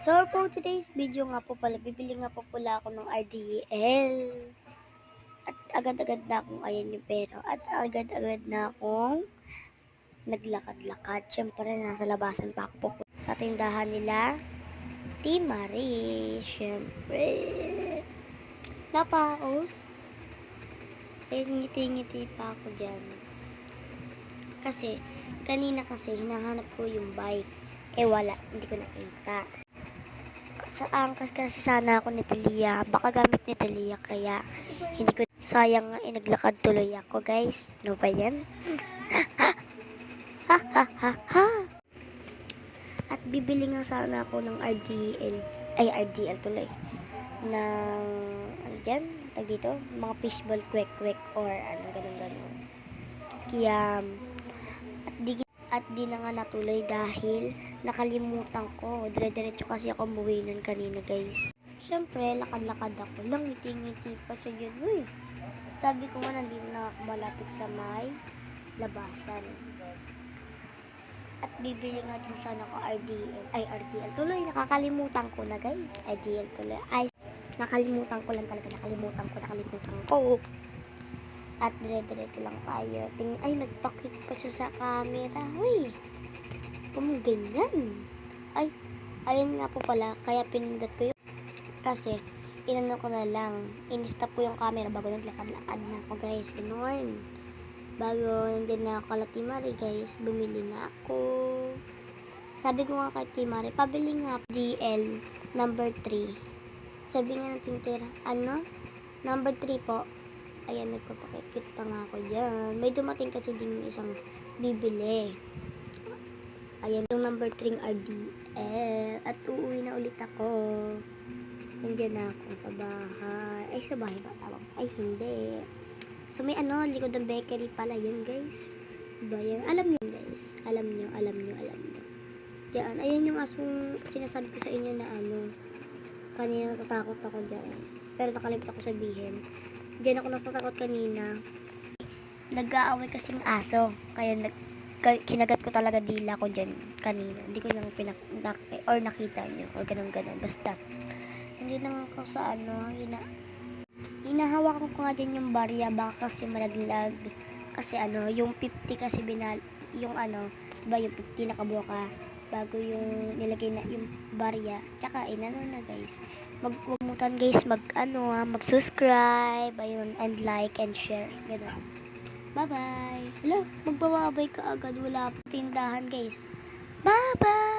So for today's video nga po pala, bibili nga po pala ako ng RDL. At agad-agad na akong ayan yung pera. At agad-agad na akong naglakad-lakad. Siyempre, nasa labasan pa ako po sa tindahan nila. Team Marie. Siyempre. Napaos. Ngiti-ngiti pa ako dyan. Kasi, kanina kasi, hinahanap ko yung bike. Wala. Hindi ko nakita. Sa angkas kasi sana ako ni Talia. Baka gamit ni Talia kaya hindi ko sayang nga naglakad tuloy ako guys. Ano ba yan? Ha ha ha ha. At bibili nga sana ako ng RDL tuloy. Ng ano dyan? Tag dito? Mga fishball kwek-kwek or ano ganun-ganun. Kiyam. At di na nga natuloy dahil nakalimutan ko. Dire-diretso kasi ako umuwi nun kanina guys. Siyempre, lakad-lakad ako lang. Ngiti-ngiti pa sa yun. Uy, sabi ko nga nandito na ako malapit sa may labasan. At bibili nga din sana ko RDL. Tuloy, nakakalimutan ko na guys. RDL tuloy. Ay, nakalimutan ko lang talaga. Nakalimutan ko. At dire-diretso lang tayo. Ay, nagpakit pa siya sa camera. Uy, ganyan. Ay, ayun nga po pala. Kaya pinindot ko yun. Kasi, inano ko na lang. In-stop ko yung camera bago naglakad-lakad na ako guys. Ganun. Bago nandyan na ako kala Timari guys, bumili na ako. Sabi ko nga kay Timari, pabili nga DL number 3. Sabi nga natin number 3 po. Ayan, nagpapakipit pa nga ako dyan. May dumating kasi din isang bibili. Ayan, yung number 3 RDL. At uuwi na ulit ako. Nandiyan na ako sa bahay. Ay, sa bahay ba tawag? Ay, hindi. So, may likod ng bakery pala yun, guys. Diba yan? Alam nyo, guys. Alam nyo. Diyan, ayan yung asong sinasabi ko sa inyo na kanina natatakot ako dyan. Pero nakalimut ako sabihin. Diyan ako natatakot kanina. Nag-aaway kasing aso. Kaya kinagat ko talaga dila ko dyan kanina. Hindi ko lang nakita nyo. O ganun-ganun. Basta. Hindi na ako sa hinahawakan ko nga dyan yung barya. Baka kasi malaglag. Kasi yung 50 kasi yung diba yung 50 nakabuha ka bago yung nilagay na yung barya. Tsaka na guys. Huwag mutan guys mag-subscribe, ayun, and like and share. Ganun. Bye-bye. Hello, magbababay ka agad. Wala pa tindahan guys. Bye-bye.